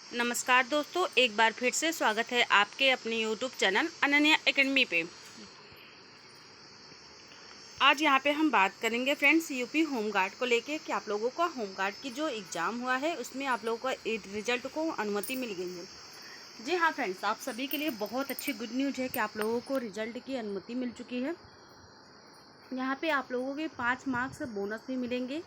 नमस्कार दोस्तों, एक बार फिर से स्वागत है आपके अपने यूट्यूब चैनल अनन्या एकेडमी पे। आज यहाँ पे हम बात करेंगे फ्रेंड्स यूपी होमगार्ड को लेके कि आप लोगों का होमगार्ड की जो एग्ज़ाम हुआ है उसमें आप लोगों का रिजल्ट को अनुमति मिल गई है। जी हाँ फ्रेंड्स, आप सभी के लिए बहुत अच्छी गुड न्यूज़ है कि आप लोगों को रिजल्ट की अनुमति मिल चुकी है। यहाँ पे आप लोगों के 5 मार्क्स बोनस भी मिलेंगे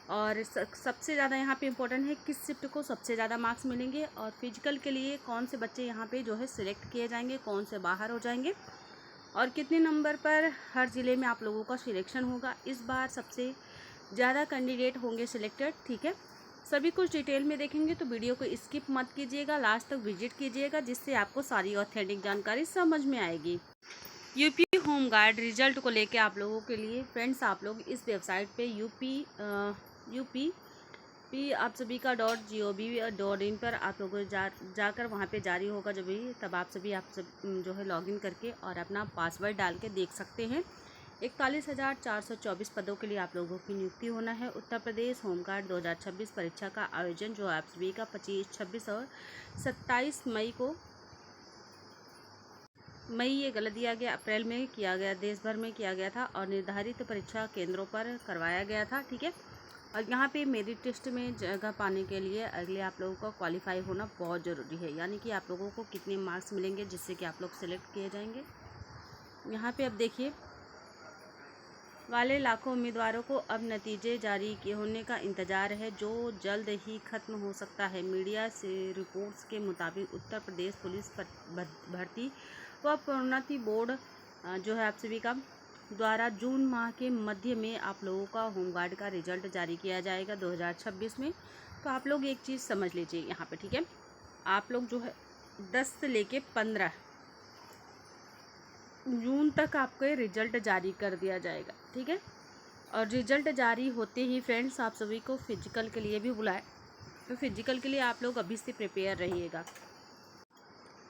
और सबसे ज़्यादा यहाँ पे इम्पोर्टेंट है किस शिफ्ट को सबसे ज़्यादा मार्क्स मिलेंगे और फिजिकल के लिए कौन से बच्चे यहाँ पे जो है सिलेक्ट किए जाएंगे, कौन से बाहर हो जाएंगे और कितने नंबर पर हर ज़िले में आप लोगों का सिलेक्शन होगा। इस बार सबसे ज़्यादा कैंडिडेट होंगे सिलेक्टेड, ठीक है। सभी कुछ डिटेल में देखेंगे तो वीडियो को स्किप मत कीजिएगा, लास्ट तक विजिट कीजिएगा जिससे आपको सारी ऑथेंटिक जानकारी समझ में आएगी। यूपी होमगार्ड रिजल्ट को लेके आप लोगों के लिए फ्रेंड्स, आप लोग इस वेबसाइट पे यूपी आप सभी का .gov.in पर आप लोगों जाकर वहाँ पे जारी होगा जब भी, तब आप सब जो है लॉगिन करके और अपना पासवर्ड डाल के देख सकते हैं। 41,424 पदों के लिए आप लोगों की नियुक्ति होना है। उत्तर प्रदेश होमगार्ड 2026 परीक्षा का आयोजन जो आप सभी का 25, 26 और 27 मई ये गलत दिया गया, अप्रैल में किया गया, देश भर में किया गया था और निर्धारित परीक्षा केंद्रों पर करवाया गया था, ठीक है। और यहाँ पे मेरिट टेस्ट में जगह पाने के लिए अगले आप लोगों का क्वालिफाई होना बहुत ज़रूरी है, यानी कि आप लोगों को कितने मार्क्स मिलेंगे जिससे कि आप लोग सेलेक्ट किए जाएंगे। यहाँ पे अब देखिए, वाले लाखों उम्मीदवारों को अब नतीजे जारी होने का इंतज़ार है जो जल्द ही ख़त्म हो सकता है। मीडिया से रिपोर्ट्स के मुताबिक उत्तर प्रदेश पुलिस भर्ती व प्रोन्नति बोर्ड जो है आप सभी का द्वारा जून माह के मध्य में आप लोगों का होमगार्ड का रिजल्ट जारी किया जाएगा 2026 में। तो आप लोग एक चीज़ समझ लीजिए यहाँ पे, ठीक है। आप लोग जो है 10 से लेके 15 जून तक आपके रिजल्ट जारी कर दिया जाएगा, ठीक है। और रिजल्ट जारी होते ही फ्रेंड्स आप सभी को फिजिकल के लिए भी बुलाए, तो फिजिकल के लिए आप लोग अभी से प्रिपेयर रहिएगा।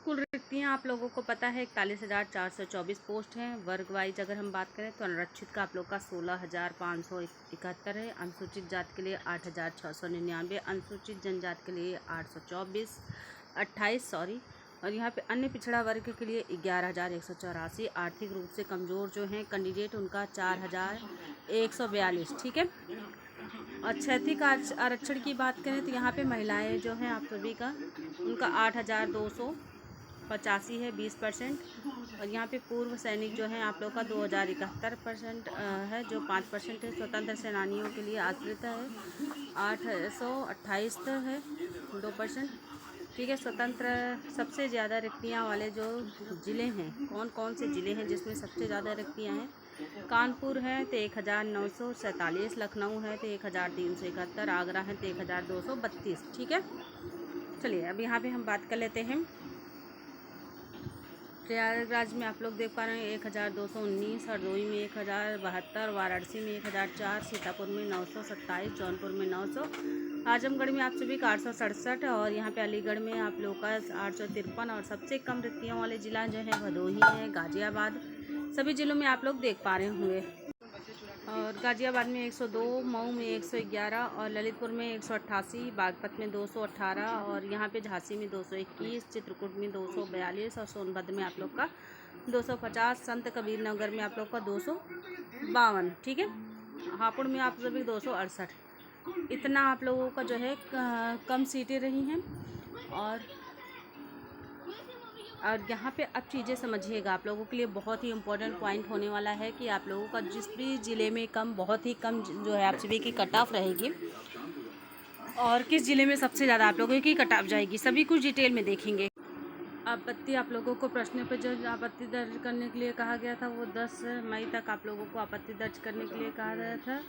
कुल रिक्तियाँ आप लोगों को पता है 41,424 पोस्ट हैं। वर्ग वाइज अगर हम बात करें तो अनारक्षित का आप लोग का 16,571 है, अनुसूचित जाति के लिए 8,699, अनुसूचित जनजाति के लिए 28 और यहाँ पे अन्य पिछड़ा वर्ग के लिए 11,184। आर्थिक रूप से कमज़ोर जो हैं कैंडिडेट उनका 4,142, ठीक है। और क्षैतिज आरक्षण की बात करें तो यहाँ पे महिलाएं जो हैं आप सभी का उनका 8,285 है, 20%। और यहाँ पे पूर्व सैनिक जो हैं आप लोग का 2,071% है, जो 5% है। स्वतंत्र सेनानियों के लिए आश्रित है 828 है, 2%, ठीक है। स्वतंत्र सबसे ज़्यादा रिक्तियाँ वाले जो ज़िले हैं, कौन कौन से ज़िले हैं जिसमें सबसे ज़्यादा रिक्तियाँ हैं? कानपुर है तो 1,947, लखनऊ है तो 1,371, आगरा है तो 1,232, ठीक है। चलिए अब यहाँ पे हम बात कर लेते हैं। प्रयागराज में आप लोग देख पा रहे हैं 1,219, हरदोई में 1,072, वाराणसी में 1,004, सीतापुर में 927, जौनपुर में 900, आजमगढ़ में आप सभी का 867 और यहाँ पे अलीगढ़ में आप लोग का 853। और सबसे कम रिक्तियों वाले ज़िला जो है भदोही है, गाज़ियाबाद, सभी ज़िलों में आप लोग देख पा रहे होंगे। और गाज़ियाबाद में 102, मऊ में 111 और ललितपुर में 188, बागपत में 218 और यहाँ पे झांसी में 221, चित्रकूट में 242 और सोनभद्र में आप लोग का 250, संत कबीर नगर में आप लोग का 252, ठीक है। हापुड़ में आप सभी 268। इतना आप लोगों का जो है कम सीटें रही हैं। और यहाँ पे अब चीज़ें समझिएगा, आप लोगों के लिए बहुत ही इम्पोर्टेंट पॉइंट होने वाला है कि आप लोगों का जिस भी ज़िले में बहुत ही कम जो है आप सभी की कट ऑफ रहेगी और किस ज़िले में सबसे ज़्यादा आप लोगों की कट ऑफ जाएगी, सभी कुछ डिटेल में देखेंगे। आपत्ति, आप लोगों को प्रश्न पर जो आपत्ति दर्ज करने के लिए कहा गया था वो 10 मई तक आप लोगों को आपत्ति दर्ज करने के लिए कहा गया था।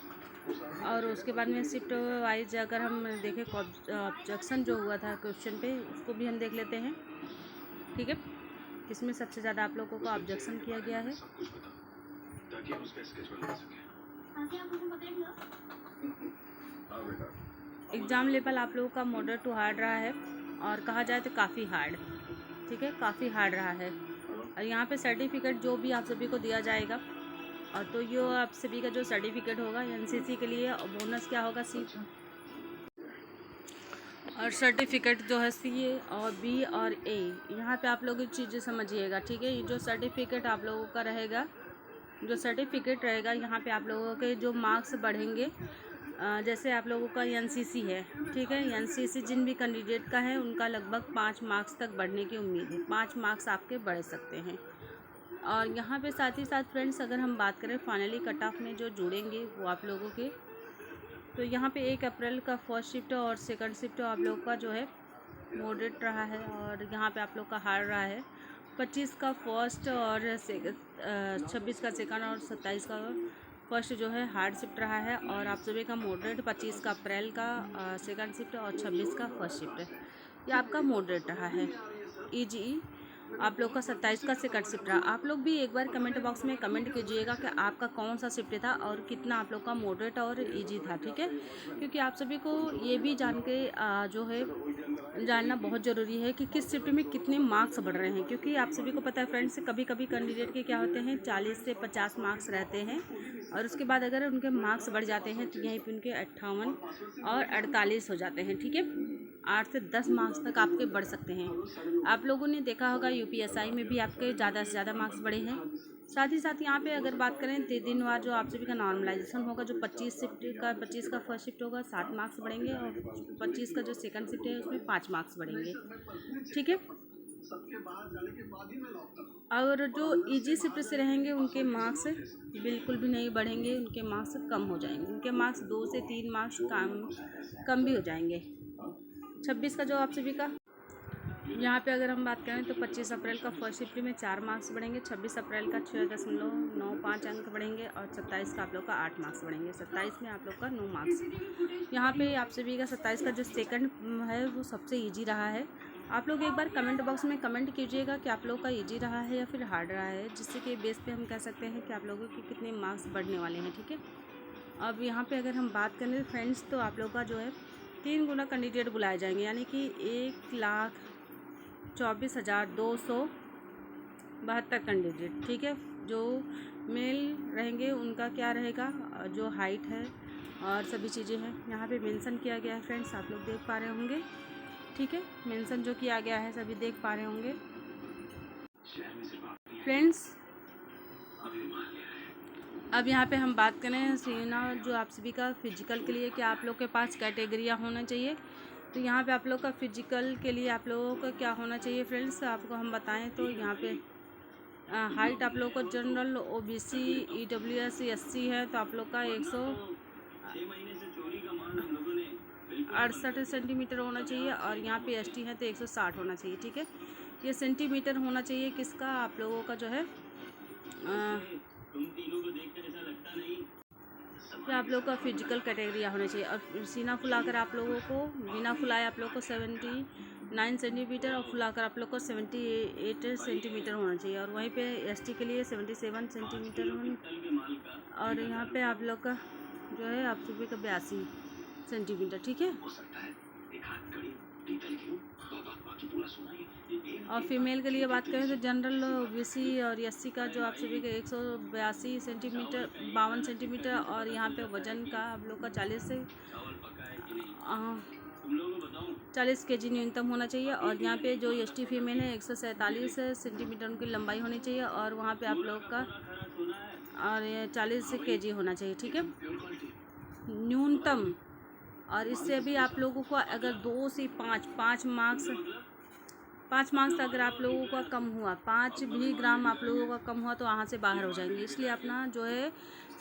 और उसके बाद में शिफ्ट वाइज अगर हम देखें ऑब्जेक्शन जो हुआ था क्वेश्चन पे, उसको भी हम देख लेते हैं, ठीक है। किसमें सबसे ज़्यादा आप लोगों को ऑब्जेक्शन किया गया है? एग्ज़ाम लेवल आप लोगों का मॉडरेट टू हार्ड रहा है और कहा जाए तो काफ़ी हार्ड, ठीक है, काफ़ी हार्ड रहा है। और यहाँ पे सर्टिफिकेट जो भी आप सभी को दिया जाएगा, और तो ये आप सभी का जो सर्टिफिकेट होगा एनसीसी के लिए, और बोनस क्या होगा और सर्टिफिकेट जो है सी और बी और ए, यहाँ पे आप लोग चीज़ें समझिएगा, ठीक है। ये जो सर्टिफिकेट आप लोगों का रहेगा, जो सर्टिफिकेट रहेगा, यहाँ पे आप लोगों के जो मार्क्स बढ़ेंगे, जैसे आप लोगों का एनसीसी है, ठीक है। एनसीसी जिन भी कैंडिडेट का है उनका लगभग 5 मार्क्स तक बढ़ने की उम्मीद है, 5 मार्क्स आपके बढ़ सकते हैं। और यहाँ पे साथ ही साथ फ्रेंड्स, अगर हम बात करें फाइनली कट ऑफ में जो जुड़ेंगे वो आप लोगों के, तो यहाँ पे 1 अप्रैल का फर्स्ट शिफ्ट और सेकंड शिफ्ट आप लोग का जो है मॉडरेट रहा है, और यहाँ पे आप लोग का हार्ड रहा है। 25 का फर्स्ट और 26 का सेकंड और 27 का फर्स्ट जो है हार्ड शिफ्ट रहा है, और आप सभी का मॉडरेट 25 का अप्रैल का सेकंड शिफ्ट और 26 का फर्स्ट शिफ्ट है, ये आपका मॉडरेट रहा है। ईजी आप लोग का 27 का सेकंड शिफ्ट रहा। आप लोग भी एक बार कमेंट बॉक्स में कमेंट कीजिएगा कि आपका कौन सा शिफ्ट था और कितना आप लोग का मॉडरेट और इजी था, ठीक है। क्योंकि आप सभी को ये भी जान के जो है जानना बहुत ज़रूरी है कि किस शिफ्ट में कितने मार्क्स बढ़ रहे हैं, क्योंकि आप सभी को पता है फ्रेंड्स, कभी कभी कैंडिडेट के क्या होते हैं 40 से 50 मार्क्स रहते हैं, और उसके बाद अगर उनके मार्क्स बढ़ जाते हैं तो यहीं पर उनके 58 और 48 हो जाते हैं, ठीक है। 8 से 10 मार्क्स तक आपके बढ़ सकते हैं। आप लोगों ने देखा होगा यूपीएसआई में भी आपके ज़्यादा से ज़्यादा मार्क्स बढ़े हैं। साथ ही साथ यहाँ पे अगर बात करें दिनवार जो आप सभी का नॉर्मलाइजेशन होगा, जो 25 का फर्स्ट शिफ्ट होगा 7 मार्क्स बढ़ेंगे, और 25 का जो सेकंड शिफ्ट है उसमें 5 मार्क्स बढ़ेंगे, ठीक है। और जो इजी शिफ्ट से रहेंगे उनके मार्क्स बिल्कुल भी नहीं बढ़ेंगे, उनके मार्क्स कम हो जाएंगे, उनके मार्क्स 2 से 3 मार्क्स कम भी हो जाएंगे। 26 का जो आप सभी का यहाँ पे अगर हम बात करें तो 25 अप्रैल का फर्स्ट शिफ्ट में 4 मार्क्स बढ़ेंगे, 26 अप्रैल का 6.95 अंक बढ़ेंगे, और 27 का आप लोग का 8 मार्क्स बढ़ेंगे, 27 में आप लोग का 9 मार्क्स। यहाँ पे आप सभी का 27 का जो सेकंड है वो सबसे इजी रहा है। आप लोग एक बार कमेंट बॉक्स में कमेंट कीजिएगा कि आप लोग का इजी रहा है या फिर हार्ड रहा है, जिससे कि बेस पे हम कह सकते हैं कि आप लोगों के कितने मार्क्स बढ़ने वाले हैं, ठीक है। अब यहाँ पर अगर हम बात करें फ्रेंड्स, तो आप लोग का जो है 3 गुना कैंडिडेट बुलाए जाएंगे, यानी कि 1,24,272 कैंडिडेट, ठीक है। जो मेल रहेंगे उनका क्या रहेगा, जो हाइट है और सभी चीज़ें हैं यहाँ पे मेंशन किया गया है फ्रेंड्स, आप लोग देख पा रहे होंगे, ठीक है। मेंशन जो किया गया है सभी देख पा रहे होंगे फ्रेंड्स। अब यहाँ पे हम बात करें सीना जो आप सभी का फिजिकल के लिए, क्या आप लोग के पास कैटेगरियाँ होना चाहिए, तो यहाँ पे आप लोग का फिजिकल के लिए आप लोगों का क्या होना चाहिए फ्रेंड्स, आपको हम बताएं तो यहाँ पे हाइट आप लोग को जनरल ओबीसी ईडब्ल्यूएस एससी है तो आप लोग का 168 सेंटीमीटर होना चाहिए, और यहाँ पे एसटी है तो 160 होना चाहिए, ठीक है। ये सेंटीमीटर होना चाहिए किसका, आप लोगों का जो है कि आप लोग का फिजिकल कैटेगरी होना चाहिए। और सीना फुलाकर आप लोगों को, बिना फुलाए आप लोग को 79 सेंटीमीटर, और फुलाकर आप लोग को 78 सेंटीमीटर होना चाहिए, और वहीं पे एसटी के लिए 77 सेंटीमीटर होना, और यहाँ पे आप लोग का जो है आप सभी का 82 सेंटीमीटर, ठीक है। और फीमेल के लिए बात करें तो जनरल ओबीसी और एससी का जो आप सभी का 182 सेंटीमीटर 52 सेंटीमीटर, और यहाँ पे वजन का आप लोग का 40 केजी न्यूनतम होना चाहिए, और यहाँ पे जो एसटी फीमेल है 147 सेंटीमीटर उनकी लंबाई होनी चाहिए, और वहाँ पे आप लोग का और 40 केजी होना चाहिए, ठीक है, न्यूनतम। और इससे भी आप लोगों को अगर 2 से 5 मार्क्स अगर आप लोगों का कम हुआ, 5 भी ग्राम आप लोगों का कम हुआ तो वहाँ से बाहर हो जाएंगे। इसलिए अपना जो है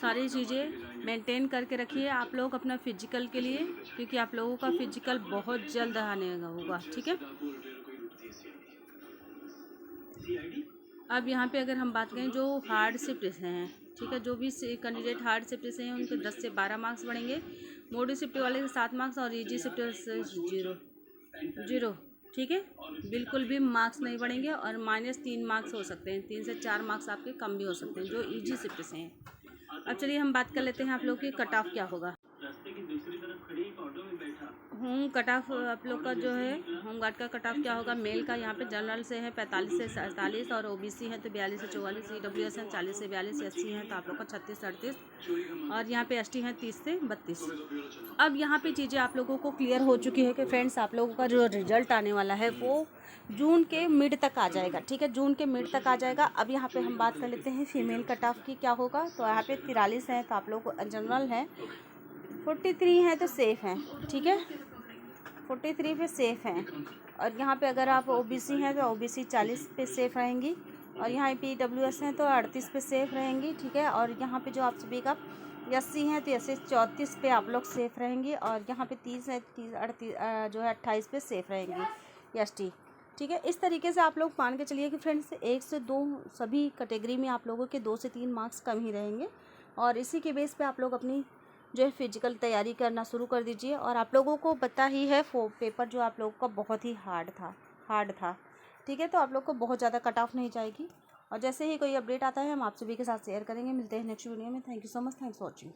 सारी चीज़ें मेंटेन करके रखिए आप लोग अपना फिजिकल के लिए, क्योंकि आप लोगों का फिजिकल बहुत जल्द आने होगा, ठीक है। अब यहाँ पे अगर हम बात करें जो हार्ड शिफ्ट हैं, ठीक है, जो भी कैंडिडेट हार्ड शिफ्ट से हैं उनके 10 से 12 मार्क्स बढ़ेंगे, मोडी शिफ्ट वाले के 7 मार्क्स, और इजी शिफ्ट से 0, ठीक है, बिल्कुल भी मार्क्स नहीं बढ़ेंगे, और -3 मार्क्स हो सकते हैं, 3 से 4 मार्क्स आपके कम भी हो सकते हैं जो इजी शिफ्ट से हैं। अब चलिए हम बात कर लेते हैं आप लोग की कट ऑफ क्या होगा। होम कट ऑफ आप लोग का जो है होमगार्ड का कट ऑफ क्या होगा। मेल का यहाँ पे जनरल से है 45 से 47 और ओबीसी है तो 42 से 44, ईडब्ल्यूएस है 40 से 42, एससी है तो आप लोग का 36 से 38 और यहाँ पे एसटी है 30 से 32। अब यहाँ पे चीज़ें आप लोगों को क्लियर हो चुकी है कि फ्रेंड्स आप लोगों का जो रिजल्ट आने वाला है वो जून के मिड तक आ जाएगा। ठीक है, जून के मिड तक आ जाएगा। अब यहाँ पे हम बात कर लेते हैं फीमेल कट ऑफ की क्या होगा। तो यहाँ पे 43 है तो आप लोग को जनरल है, 43 है तो सेफ़ हैं। ठीक है, 43 पे सेफ़ हैं। और यहाँ पे अगर आप ओबीसी हैं तो ओबीसी 40 पे सेफ़ रहेंगी और यहाँ पीडब्ल्यूएस हैं तो 38 पे सेफ़ रहेंगी। ठीक है, और यहाँ पे जो आप सभी का एससी हैं तो एससी 34 पे आप लोग सेफ़ रहेंगी और यहाँ पे 30 है 38 जो है 28 पे सेफ़ रहेंगी एसटी। ठीक है, इस तरीके से आप लोग मान के चलिए कि फ्रेंड्स 1 से 2 सभी कैटेगरी में आप लोगों के 2 से 3 मार्क्स कम ही रहेंगे और इसी के बेस पे आप लोग अपनी जो है फिजिकल तैयारी करना शुरू कर दीजिए। और आप लोगों को पता ही है पेपर जो आप लोगों का बहुत ही हार्ड था। ठीक है, तो आप लोग को बहुत ज़्यादा कट ऑफ नहीं जाएगी और जैसे ही कोई अपडेट आता है हम आप सभी के साथ शेयर करेंगे। मिलते हैं नेक्स्ट वीडियो में। Thank you so much, thanks for watching.